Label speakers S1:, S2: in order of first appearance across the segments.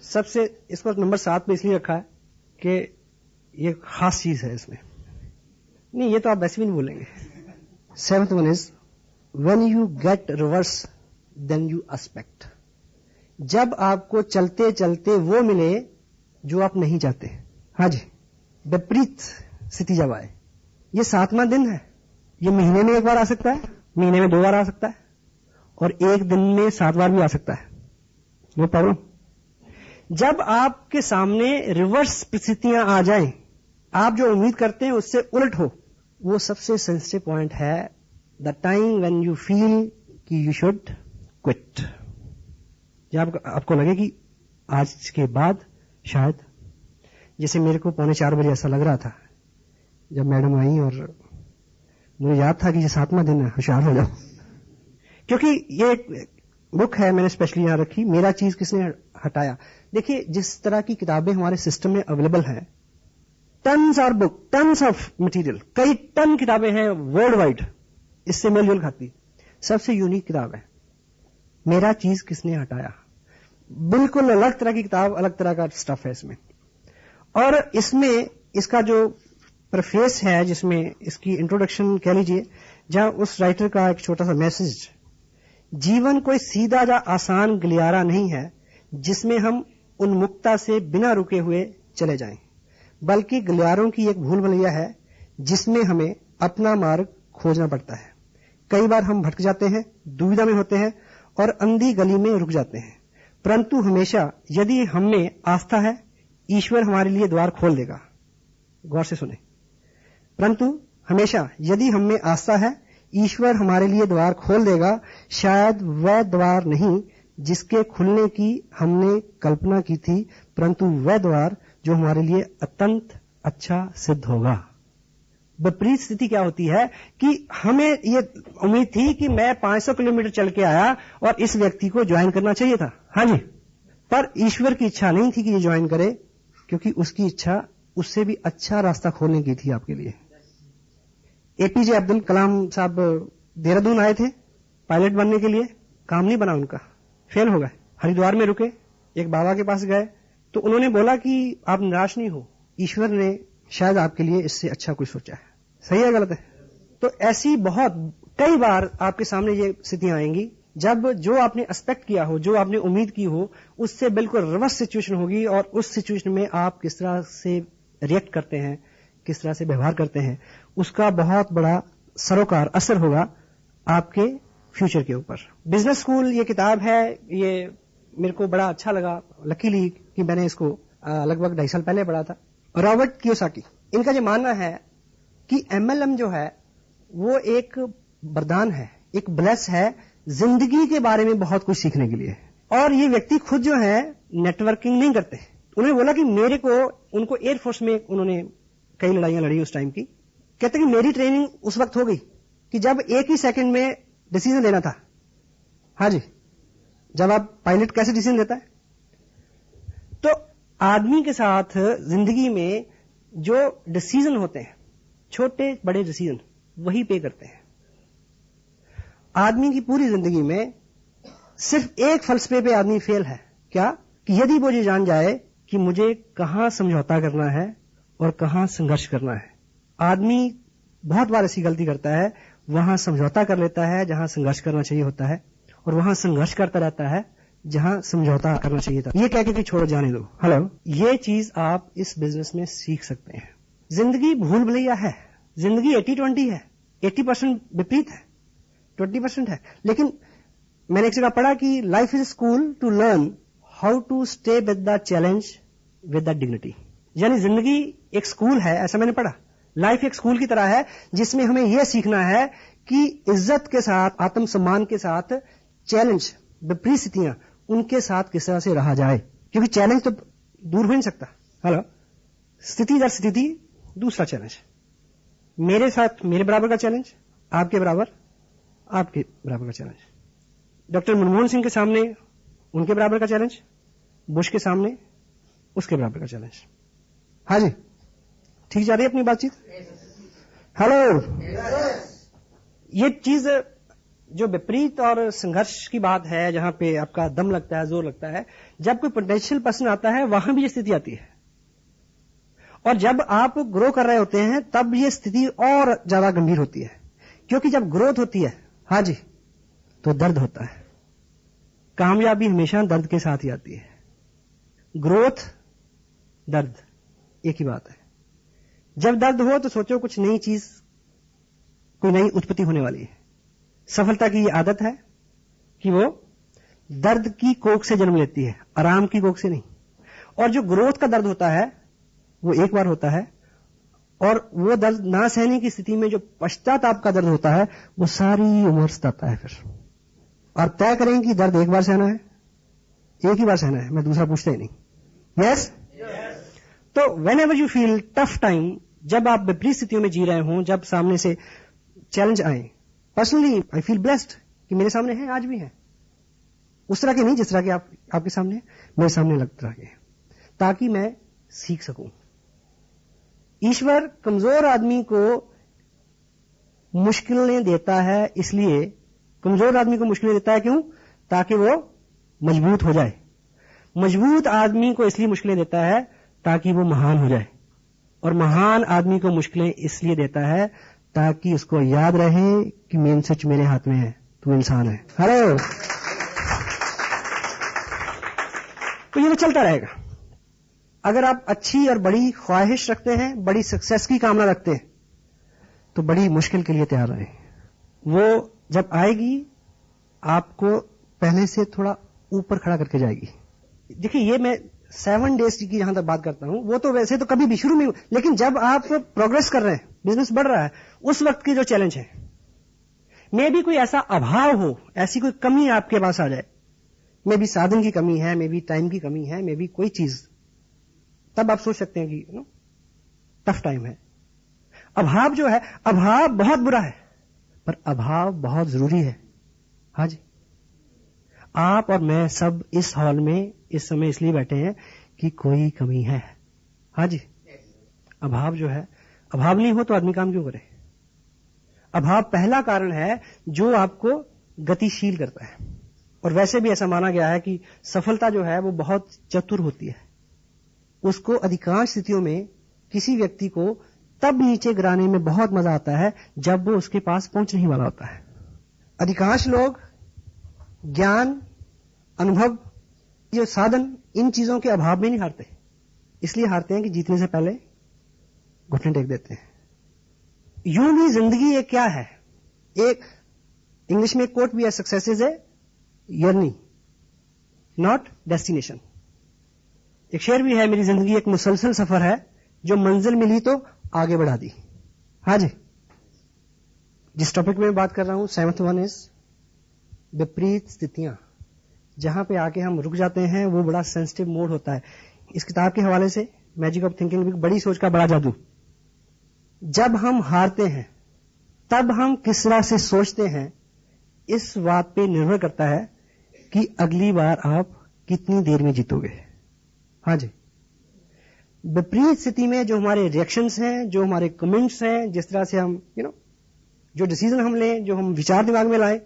S1: सबसे इसको नंबर 7 पे इसलिए रखा है कि ये खास चीज है इसमें। नहीं, ये तो आप वैसे भी नहीं बोलेंगे। 7th one is when you get reverse then you expect. जब आपको चलते चलते वो मिले जो आप नहीं चाहते। हाँ जी, विपरीत स्थिति जब आए। ये 7वां दिन है। ये महीने में 1 बार आ सकता है, महीने में 2 बार आ सकता है, और 1 दिन में 7 बार भी आ सकता है। No problem. जब आपके सामने रिवर्स परिस्थितियां आ जाएं, आप जो उम्मीद करते हैं उससे उलट हो, वो सबसे सेंसिटिव पॉइंट है। The time when you feel कि यू शुड क्विट। जब आपको लगे कि आज के बाद शायद, जैसे मेरे को 3:45 बजे ऐसा लग रहा था जब मैडम आई, और मुझे याद था कि ये 7वां दिन है, होशियार हो जाओ। क्योंकि ये एक बुक है, मैंने स्पेशली यहां रखी, मेरा चीज किसने हटाया। देखिए, जिस तरह की किताबें हमारे सिस्टम में अवेलेबल हैं, टन्स और बुक, टन्स ऑफ मटेरियल, कई टन किताबें हैं वर्ल्ड वाइड, इससे मेल खाती। सबसे यूनिक किताब है मेरा चीज किसने हटाया। बिल्कुल अलग तरह की किताब, अलग तरह का स्टफ है इसमें। और इसमें इसका जो प्रेफेस है, जिसमें इसकी इंट्रोडक्शन कह लीजिए, जहां उस राइटर का एक छोटा सा मैसेज, जीवन कोई सीधा या आसान गलियारा नहीं है जिसमें हम उन्मुक्ता से बिना रुके हुए चले जाएं, बल्कि गलियारों की एक भूल भुलैया है जिसमें हमें अपना मार्ग खोजना पड़ता है। कई बार हम भटक जाते हैं, दुविधा में होते हैं और अंधी गली में रुक जाते हैं, परंतु हमेशा यदि हमें आस्था है, ईश्वर हमारे लिए द्वार खोल देगा। गौर से सुने। परंतु हमेशा यदि हमें आस्था है, ईश्वर हमारे लिए द्वार खोल देगा। शायद वह द्वार नहीं जिसके खुलने की हमने कल्पना की थी, परंतु वह द्वार जो हमारे लिए अत्यंत अच्छा सिद्ध होगा। विपरीत स्थिति क्या होती है कि हमें ये उम्मीद थी कि मैं 500 किलोमीटर चल के आया और इस व्यक्ति को ज्वाइन करना चाहिए था। हाँ जी, पर ईश्वर की इच्छा नहीं थी कि ये ज्वाइन करे, क्योंकि उसकी इच्छा उससे भी अच्छा रास्ता खोलने की थी आपके लिए। एपीजे अब्दुल कलाम साहब देहरादून आए थे पायलट बनने के लिए, काम नहीं बना उनका, फेल हो गए। हरिद्वार में रुके, एक बाबा के पास गए तो उन्होंने बोला कि आप निराश नहीं हो, ईश्वर ने शायद आपके लिए इससे अच्छा कुछ सोचा है। सही है गलत है? तो ऐसी बहुत कई बार आपके सामने ये स्थितियां आएंगी जब जो आपने एक्सपेक्ट किया हो, जो आपने उम्मीद की हो, उससे बिल्कुल रिवर्स सिचुएशन होगी, और उस सिचुएशन में आप किस तरह से रिएक्ट करते हैं, किस तरह से व्यवहार करते हैं, उसका बहुत बड़ा सरोकार असर होगा आपके फ्यूचर के ऊपर। बिजनेस स्कूल ये किताब है, ये मेरे को बड़ा अच्छा लगा लकीली कि मैंने इसको लगभग 2.5 साल पहले पढ़ा था। रॉबर्ट कियोसाकी, इनका जो मानना है कि MLM जो है वो एक वरदान है, एक ब्लेस है जिंदगी के बारे में बहुत कुछ सीखने के लिए। और ये व्यक्ति खुद जो है नेटवर्किंग नहीं करते। उन्होंने बोला कि मेरे को, उनको एयरफोर्स में उन्होंने कई लड़ाइयां लड़ी उस टाइम की, कहते कि मेरी ट्रेनिंग उस वक्त हो गई कि जब एक ही सेकंड में डिसीजन लेना था। हाँ जी, जब आप पायलट कैसे डिसीजन लेता है, तो आदमी के साथ जिंदगी में जो डिसीजन होते हैं, छोटे बड़े डिसीजन, वही पे करते हैं। आदमी की पूरी जिंदगी में सिर्फ एक फलसफे पे आदमी फेल है, क्या? कि यदि वो ये जान जाए कि मुझे कहां समझौता करना है और कहां संघर्ष करना है। आदमी बहुत बार ऐसी गलती करता है, वहां समझौता कर लेता है जहां संघर्ष करना चाहिए होता है, और वहां संघर्ष करता रहता है जहां समझौता करना चाहिए था। ये कह के कि छोड़ो, जाने दो। हेलो, ये चीज आप इस बिजनेस में सीख सकते हैं। जिंदगी भूल भुलैया है, जिंदगी 80-20 है, 80% विपरीत है, 20% है। लेकिन मैंने एक जगह पढ़ा कि life is school to learn how to stay with the challenge with the dignity. यानी जिंदगी एक स्कूल है, ऐसा मैंने पढ़ा। लाइफ एक स्कूल की तरह है जिसमें हमें यह सीखना है कि इज्जत के साथ, आत्मसम्मान के साथ, चैलेंज, विपरीत स्थितियां, उनके साथ किस तरह से रहा जाए, क्योंकि चैलेंज तो दूर हो नहीं सकता। हेलो, स्थिति दर स्थिति दूसरा चैलेंज, मेरे साथ मेरे बराबर का चैलेंज, आपके बराबर आपके बराबर का चैलेंज, डॉक्टर मनमोहन सिंह के सामने उनके बराबर का चैलेंज, बुश के सामने उसके बराबर का चैलेंज। हाँ जी, ठीक जा रही है अपनी बातचीत? हेलो, ये चीज जो विपरीत और संघर्ष की बात है, जहां पे आपका दम लगता है, जोर लगता है, जब कोई पोटेंशियल पर्सन आता है वहां भी ये स्थिति आती है। और जब आप ग्रो कर रहे होते हैं तब ये स्थिति और ज्यादा गंभीर होती है, क्योंकि जब ग्रोथ होती है, हाँ जी, तो दर्द होता है। कामयाबी हमेशा दर्द के साथ ही आती है। ग्रोथ, दर्द, एक ही बात है। जब दर्द हो तो सोचो कुछ नई चीज, कोई नई उत्पत्ति होने वाली है। सफलता की ये आदत है कि वो दर्द की कोख से जन्म लेती है, आराम की कोख से नहीं। और जो ग्रोथ का दर्द होता है वो एक बार होता है, और वो दर्द ना सहने की स्थिति में जो पश्चाताप का दर्द होता है वो सारी उम्र सताता है। फिर और तय करें कि दर्द एक बार सहना है, एक ही बार सहना है, मैं दूसरा पूछता ही नहीं। यस? तो when ever you feel tough time, जब आप विपरीत स्थितियों में जी रहे हों, जब सामने से चैलेंज आए, पर्सनली आई फील ब्लेस्ड कि मेरे सामने है, आज भी है। उस तरह के नहीं जिस तरह के आपके सामने है, मेरे सामने अलग तरह के, ताकि मैं सीख सकूं। ईश्वर कमजोर आदमी को मुश्किलें देता है, इसलिए कमजोर आदमी को मुश्किलें देता है। क्यों? ताकि वो मजबूत हो जाए। मजबूत आदमी को इसलिए मुश्किलें देता है ताकि वो महान हो जाए। और महान आदमी को मुश्किलें इसलिए देता है ताकि उसको याद रहे कि मेन स्विच मेरे हाथ में है, तू इंसान है। हेलो। तो ये तो चलता रहेगा। अगर आप अच्छी और बड़ी ख्वाहिश रखते हैं, बड़ी सक्सेस की कामना रखते हैं, तो बड़ी मुश्किल के लिए तैयार रहें। वो जब आएगी आपको पहले से थोड़ा ऊपर खड़ा करके जाएगी। देखिए, ये मैं 7 डेज की जहां तक बात करता हूं, वो तो वैसे तो कभी भी शुरू में, लेकिन जब आप प्रोग्रेस कर रहे हैं, बिजनेस बढ़ रहा है, उस वक्त की जो चैलेंज है, मे भी कोई ऐसा अभाव हो, ऐसी कोई कमी आपके पास आ जाए, मे भी साधन की कमी है, मे भी टाइम की कमी है, मे भी कोई चीज, तब आप सोच सकते हैं कि टफ टाइम है। अभाव जो है, अभाव बहुत बुरा है, पर अभाव बहुत जरूरी है। हाँ जी, आप और मैं सब इस हॉल में इस समय इसलिए बैठे हैं कि कोई कमी है। हाँ जी, अभाव जो है, अभाव नहीं हो तो आदमी काम क्यों करे? अभाव पहला कारण है जो आपको गतिशील करता है। और वैसे भी ऐसा माना गया है कि सफलता जो है वो बहुत चतुर होती है। उसको अधिकांश स्थितियों में किसी व्यक्ति को तब नीचे गिराने में बहुत मजा आता है जब वो उसके पास पहुंच नहीं वाला होता है। अधिकांश लोग ज्ञान, अनुभव, ये साधन, इन चीजों के अभाव में नहीं हारते, इसलिए हारते हैं कि जीतने से पहले घुटने टेक देते हैं। यूं भी जिंदगी एक क्या है, एक इंग्लिश में कोट भी है, success is a journey not destination. एक शेर भी है, मेरी जिंदगी एक मुसलसल सफर है, जो मंजिल मिली तो आगे बढ़ा दी। हाँ जी, जिस टॉपिक में बात कर रहा हूं, 7th वन इज विपरीत स्थितियां। जहां पे आके हम रुक जाते हैं वो बड़ा सेंसिटिव मोड होता है। इस किताब के हवाले से मैजिक ऑफ थिंकिंग, बड़ी सोच का बड़ा जादू। जब हम हारते हैं तब हम किस तरह से सोचते हैं, इस बात पे निर्भर करता है कि अगली बार आप कितनी देर में जीतोगे। हाँ जी, विपरीत स्थिति में जो हमारे रिएक्शंस हैं, जो हमारे कमेंट्स हैं, जिस तरह से हम जो डिसीजन हम लें, जो हम विचार दिमाग में लाएं,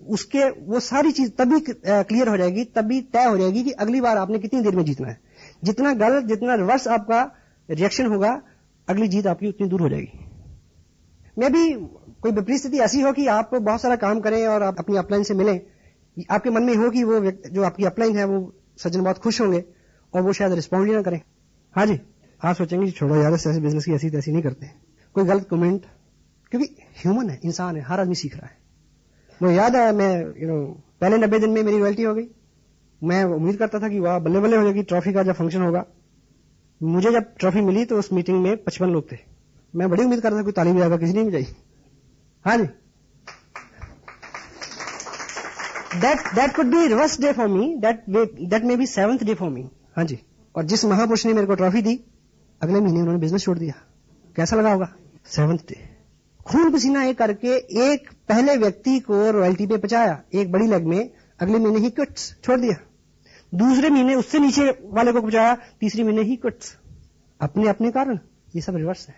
S1: उसके वो सारी चीज तभी क्लियर हो जाएगी, तभी तय हो जाएगी कि अगली बार आपने कितनी देर में जीतना है। जितना गलत, जितना रिवर्स आपका रिएक्शन होगा, अगली जीत आपकी उतनी दूर हो जाएगी। मे भी कोई विपरीत स्थिति ऐसी हो कि आप बहुत सारा काम करें और आप अपनी अपलाइन से मिलें, आपके मन में हो कि वो जो आपकी अपलाइन है वो सज्जन बहुत खुश होंगे और वो शायद रिस्पॉन्ड ही ना करें। हाँ जी, आप सोचेंगे छोड़ो यार, ऐसे बिजनेस की ऐसी तैसी नहीं करते। कोई गलत कमेंट, क्योंकि ह्यूमन है, इंसान है, हर आदमी सीख रहा है। मुझे याद है, मैं पहले 90 दिन में मेरी रॉयल्टी हो गई। मैं उम्मीद करता था कि वाह बल्ले बल्ले हो जाएगी, ट्रॉफी का जब फंक्शन होगा। मुझे जब ट्रॉफी मिली तो उस मीटिंग में 55 लोग थे। मैं बड़ी उम्मीद करता था कोई ताली बजाएगा, किसी ने बजाई। हाँ जी, that could be reverse day for me, that may be 7th day for me. हाँ जी, और जिस महापुरुष ने मेरे को ट्रॉफी दी, अगले महीने उन्होंने बिजनेस छोड़ दिया। कैसा लगा होगा? 7th day. खून पसीना एक करके एक पहले व्यक्ति को रॉयल्टी पे पहुंचाया, एक बड़ी लेग में, अगले महीने ही क्विट्स छोड़ दिया। दूसरे महीने उससे नीचे वाले को पहुंचाया, तीसरे महीने ही क्विट्स। अपने अपने कारण, ये सब रिवर्स है।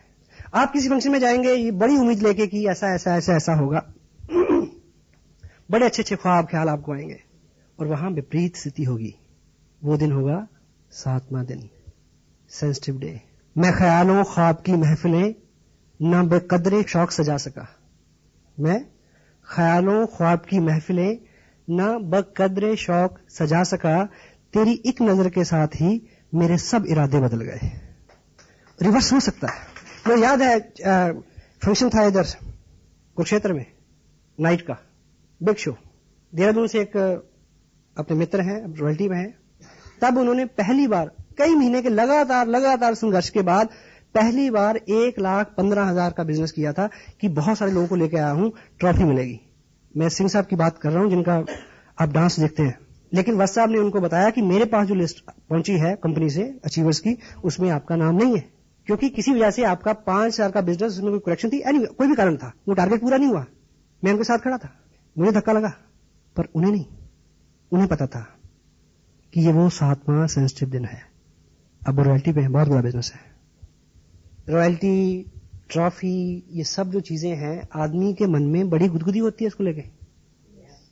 S1: आप किसी फंक्शन में जाएंगे ये बड़ी उम्मीद लेके कि ऐसा ऐसा ऐसा ऐसा होगा, बड़े अच्छे अच्छे ख्वाब ख्याल आपको आएंगे, और वहां विपरीत स्थिति होगी। वो दिन होगा 7वां दिन, सेंसिटिव डे। मैं ख्यालों ख्वाब की महफिलें न बेकदरे शौक सजा सका। मैं ख्यालों ख्वाब की महफिलें न बकदरे शौक सजा सका, तेरी एक नजर के साथ ही मेरे सब इरादे बदल गए। रिवर्स हो सकता है। मुझे याद है फंक्शन था इधर कुरुक्षेत्र में, नाइट का बिग शो। देहरादून से एक अपने मित्र हैं, रॉयल्टी में हैं। तब उन्होंने पहली बार कई महीने के लगातार संघर्ष के बाद पहली बार 1,15,000 का बिजनेस किया था कि बहुत सारे लोगों को लेकर आया हूं, ट्रॉफी मिलेगी। मैं सिंह साहब की बात कर रहा हूं जिनका आप डांस देखते हैं। लेकिन वत्स साहब ने उनको बताया कि मेरे पास जो लिस्ट पहुंची है कंपनी से अचीवर्स की, उसमें आपका नाम नहीं है, क्योंकि किसी वजह से आपका 5,000 का बिजनेस, उसमें कोई करेक्शन थी, कोई भी कारण था, वो टारगेट पूरा नहीं हुआ। मैं उनके साथ खड़ा था, मुझे धक्का लगा, पर उन्हें नहीं। उन्हें पता था कि ये वो 7वां सेंसिटिव दिन है। अब रॉयल्टी पे है, बहुत बड़ा बिजनेस है। रॉयल्टी, ट्रॉफी, ये सब जो चीजें हैं, आदमी के मन में बड़ी गुदगुदी होती है इसको लेके,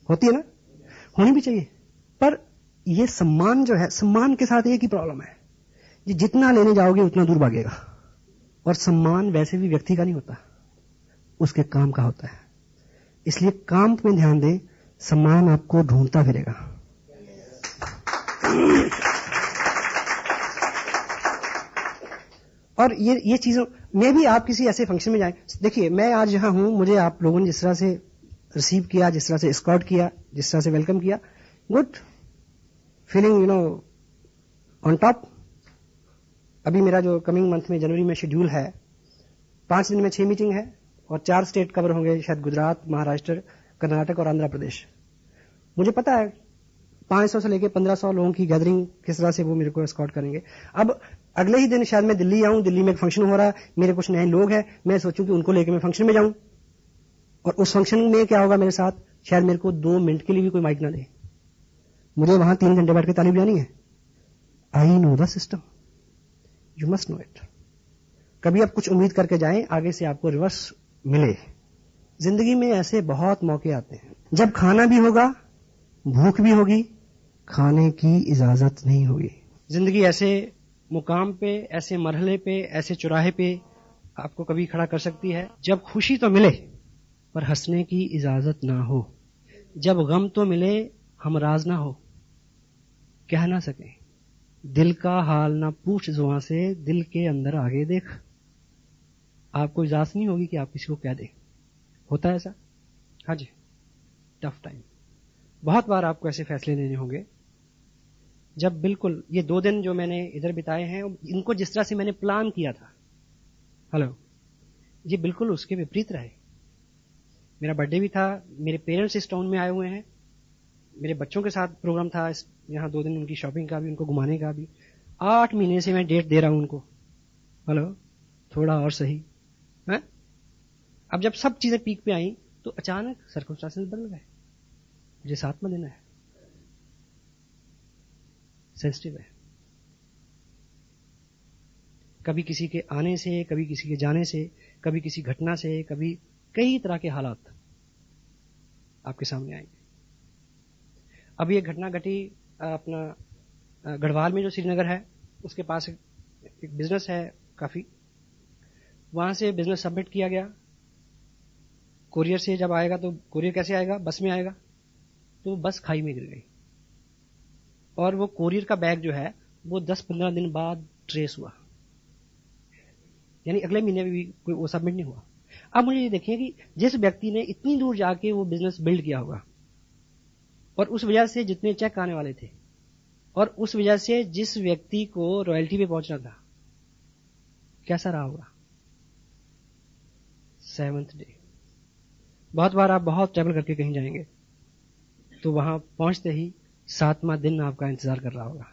S1: होती है ना, होनी भी चाहिए। पर ये सम्मान जो है, सम्मान के साथ एक ही प्रॉब्लम है, ये जितना लेने जाओगे उतना दूर भागेगा। और सम्मान वैसे भी व्यक्ति का नहीं होता, उसके काम का होता है। इसलिए काम पे ध्यान दें, सम्मान आपको ढूंढता फिरेगा। और ये चीजों में भी आप किसी ऐसे फंक्शन में जाएं। देखिए, मैं आज यहां हूं, मुझे आप लोगों ने जिस तरह से रिसीव किया, जिस तरह से एस्कॉर्ट किया, जिस तरह से वेलकम किया, गुड फीलिंग, ऑन टॉप। अभी मेरा जो कमिंग मंथ में जनवरी में शेड्यूल है, 5 दिन में 6 मीटिंग है और 4 स्टेट कवर होंगे, शायद गुजरात, महाराष्ट्र, कर्नाटक और आंध्र प्रदेश। मुझे पता है 500 से लेकर 1500 लोगों की गैदरिंग किस तरह से वो मेरे को एस्कॉर्ट करेंगे। अब अगले ही दिन शायद मैं दिल्ली आऊं, दिल्ली में एक फंक्शन हो रहा है, मेरे कुछ नए लोग हैं, मैं सोचूं कि उनको लेकर मैं फंक्शन में जाऊं, और उस फंक्शन में क्या होगा मेरे साथ, शायद मेरे को 2 मिनट के लिए भी कोई माइक ना दे, मुझे वहां 3 घंटे बैठ के ताली बजानी है। I know the system, you must know it. कभी आप कुछ उम्मीद करके जाएं, आगे से आपको रिवर्स मिले। जिंदगी में ऐसे बहुत मौके आते हैं जब खाना भी होगा, भूख भी होगी, खाने की इजाजत नहीं होगी। जिंदगी ऐसे मुकाम पे, ऐसे मरहले पे, ऐसे चौराहे पे आपको कभी खड़ा कर सकती है जब खुशी तो मिले पर हंसने की इजाजत ना हो, जब गम तो मिले हमराज ना हो, कह ना सके दिल का हाल ना पूछ जुबां से, दिल के अंदर आगे देख। आपको इजाजत नहीं होगी कि आप किसी को कह दे। होता है ऐसा? हाँ जी, टफ टाइम। बहुत बार आपको ऐसे फैसले लेने होंगे जब बिल्कुल ये 2 दिन जो मैंने इधर बिताए हैं, इनको जिस तरह से मैंने प्लान किया था, हेलो, ये बिल्कुल उसके विपरीत रहे। मेरा बर्थडे भी था, मेरे पेरेंट्स इस टाउन में आए हुए हैं, मेरे बच्चों के साथ प्रोग्राम था यहाँ 2 दिन, उनकी शॉपिंग का भी, उनको घुमाने का भी। 8 महीने से मैं डेट दे रहा हूं उनको, हेलो, थोड़ा और सही है। अब जब सब चीजें पीक पे आई तो अचानक सर्कमस्टांसेस बदल गए। मुझे 7वां दिन है, सेंसिटिव है। कभी किसी के आने से, कभी किसी के जाने से, कभी किसी घटना से, कभी कई तरह के हालात आपके सामने आएंगे। अभी एक घटना घटी अपना गढ़वाल में, जो श्रीनगर है, उसके पास एक बिजनेस है काफी, वहां से बिजनेस सबमिट किया गया। कोरियर से जब आएगा तो कोरियर कैसे आएगा, बस में आएगा, तो बस खाई में गिर गई और वो कोरियर का बैग जो है वो 10-15 दिन बाद ट्रेस हुआ, यानी अगले महीने में भी कोई वो सबमिट नहीं हुआ। अब मुझे ये देखिए कि जिस व्यक्ति ने इतनी दूर जाके वो बिजनेस बिल्ड किया होगा, और उस वजह से जितने चेक आने वाले थे, और उस वजह से जिस व्यक्ति को रॉयल्टी पे पहुंचना था, कैसा रहा होगा 7th डे। बहुत बार आप बहुत ट्रैवल करके कहीं जाएंगे तो वहां पहुंचते ही 7वां दिन आपका इंतजार कर रहा होगा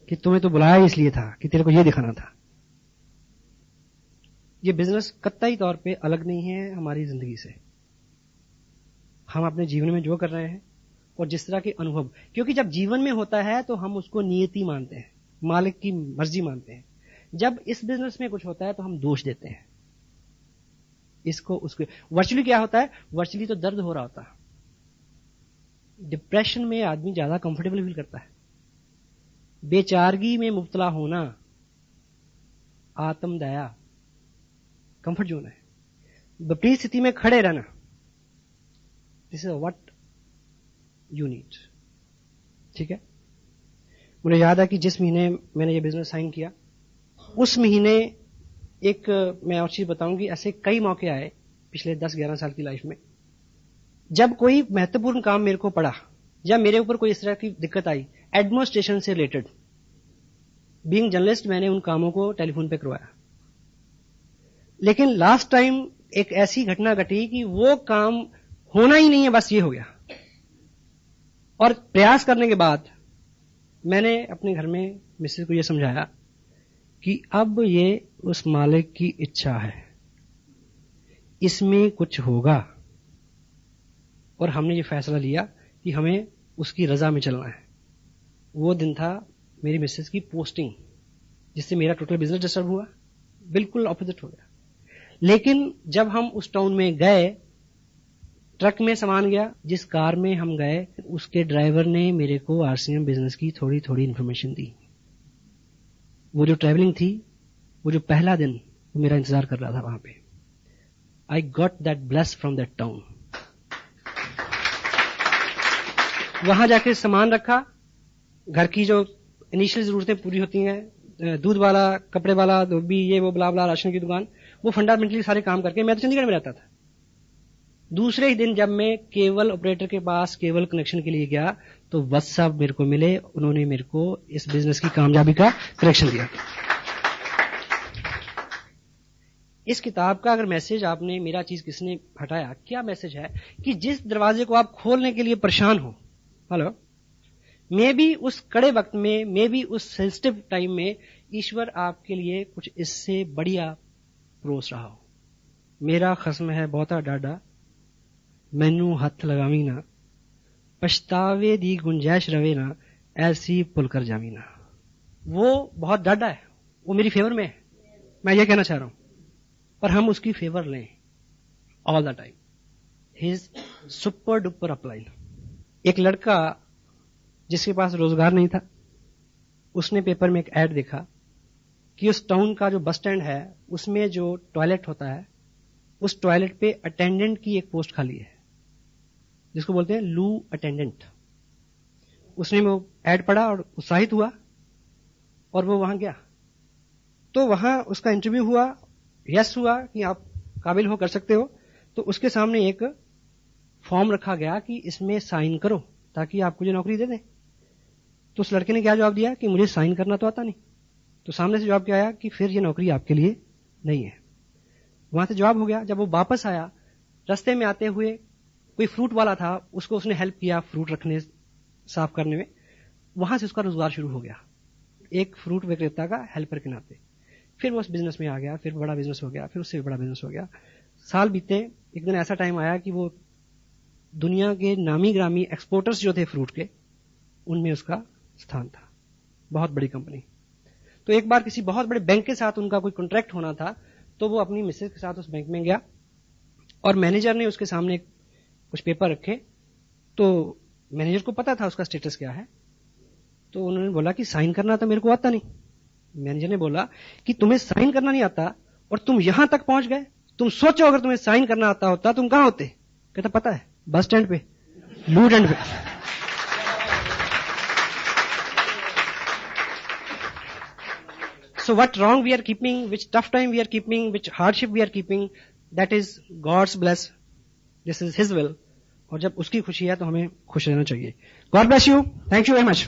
S1: कि तुम्हें तो बुलाया इसलिए था कि तेरे को ये दिखाना था। ये बिजनेस कतई तौर पे अलग नहीं है हमारी जिंदगी से। हम अपने जीवन में जो कर रहे हैं और जिस तरह के अनुभव, क्योंकि जब जीवन में होता है तो हम उसको नियति मानते हैं, मालिक की मर्जी मानते हैं। जब इस बिजनेस में कुछ होता है तो हम दोष देते हैं इसको उसको। वर्चुअली क्या होता है, वर्चुअली तो दर्द हो रहा होता है, डिप्रेशन में आदमी ज्यादा कंफर्टेबल फील करता है। बेचारगी में मुब्तला होना आत्मदया कंफर्ट जोन है। विपरीत स्थिति में खड़े रहना, this is what you need. ठीक है, मुझे याद है कि जिस महीने मैंने ये बिजनेस साइन किया, उस महीने एक मैं और चीज बताऊंगी, ऐसे कई मौके आए पिछले 10-11 साल की लाइफ में, जब कोई महत्वपूर्ण काम मेरे को पड़ा या मेरे ऊपर कोई इस तरह की दिक्कत आई एडमिनिस्ट्रेशन से रिलेटेड। बीइंग जर्नलिस्ट मैंने उन कामों को टेलीफोन पे करवाया, लेकिन लास्ट टाइम एक ऐसी घटना घटी कि वो काम होना ही नहीं है, बस ये हो गया। और प्रयास करने के बाद मैंने अपने घर में मिसेज को ये समझाया कि अब ये उस मालिक की इच्छा है, इसमें कुछ होगा, और हमने ये फैसला लिया कि हमें उसकी रजा में चलना है। वो दिन था मेरी मिसेज की पोस्टिंग, जिससे मेरा टोटल बिजनेस डिस्टर्ब हुआ, बिल्कुल ऑपोजिट हो गया। लेकिन जब हम उस टाउन में गए, ट्रक में सामान गया, जिस कार में हम गए उसके ड्राइवर ने मेरे को आरसीएम बिजनेस की थोड़ी थोड़ी इंफॉर्मेशन दी। वो जो ट्रैवलिंग थी, वो जो पहला दिन, वो मेरा इंतजार कर रहा था वहां पे। I got that bless from that town. वहां जाके सामान रखा, घर की जो इनिशियल जरूरतें पूरी होती हैं, दूध वाला, कपड़े वाला, धोबी, ये वो ब्ला ब्ला, राशन की दुकान, वो फंडामेंटली सारे काम करके मैं तो चंडीगढ़ में रहता था। दूसरे ही दिन जब मैं केबल ऑपरेटर के पास केबल कनेक्शन के लिए गया तो वत्स साहब मेरे को मिले, उन्होंने मेरे को इस बिजनेस की कामयाबी का कनेक्शन दिया। इस किताब का अगर मैसेज आपने, मेरा चीज किसने हटाया, क्या मैसेज है कि जिस दरवाजे को आप खोलने के लिए परेशान हो, हेलो, मे बी उस कड़े वक्त में, मे बी उस सेंसिटिव टाइम में ईश्वर आपके लिए कुछ इससे बढ़िया परोस रहा हो। मेरा खस्म है बहुता डाडा, मैनू हथ लगावी ना, पछतावे दी गुंजाइश रवे ना, ऐसी पुल कर जावी ना। वो बहुत डाडा है, वो मेरी फेवर में है, मैं ये कहना चाह रहा हूं, पर हम उसकी फेवर लें all the time. His super duper upline. एक लड़का जिसके पास रोजगार नहीं था, उसने पेपर में एक ऐड देखा कि उस टाउन का जो बस स्टैंड है उसमें जो टॉयलेट होता है, उस टॉयलेट पे अटेंडेंट की एक पोस्ट खाली है, जिसको बोलते हैं लू अटेंडेंट। उसने वो ऐड पढ़ा और उत्साहित हुआ और वो वहां गया। तो वहां उसका इंटरव्यू हुआ, यस हुआ कि आप काबिल हो, कर सकते हो। तो उसके सामने एक फॉर्म रखा गया कि इसमें साइन करो ताकि आपको जो नौकरी दे दें। तो उस लड़के ने क्या जवाब दिया कि मुझे साइन करना तो आता नहीं। तो सामने से जवाब क्या आया कि फिर ये नौकरी आपके लिए नहीं है। वहां से जवाब हो गया। जब वो वापस आया, रास्ते में आते हुए कोई फ्रूट वाला था, उसको उसने हेल्प किया फ्रूट रखने, साफ करने में। वहां से उसका रोजगार शुरू हो गया, एक फ्रूट विक्रेता का हेल्पर के नाते। फिर वो उस बिजनेस में आ गया, फिर बड़ा बिजनेस हो गया, फिर उससे भी बड़ा बिजनेस हो गया। साल बीते, एक दिन ऐसा टाइम आया कि वो दुनिया के नामी ग्रामी एक्सपोर्टर्स जो थे फ्रूट के, उनमें उसका स्थान था, बहुत बड़ी कंपनी। तो एक बार किसी बहुत बड़े बैंक के साथ उनका कोई कॉन्ट्रैक्ट होना था, तो वो अपनी मिसेज के साथ उस बैंक में गया और मैनेजर ने उसके सामने कुछ पेपर रखे। तो मैनेजर को पता था उसका स्टेटस क्या है, तो उन्होंने बोला कि साइन करना तो मेरे को आता नहीं। मैनेजर ने बोला कि तुम्हें साइन करना नहीं आता और तुम यहां तक पहुंच गए, तुम सोचो अगर तुम्हें साइन करना आता होता तुम कहां होते। कहता पता है, बस स्टैंड पे, लूट एंड पे। So what wrong we are keeping, which tough time we are keeping, which hardship we are keeping, that is God's bless. This is His will. और जब उसकी खुशी है तो हमें खुश रहना चाहिए। God bless you. Thank you very much.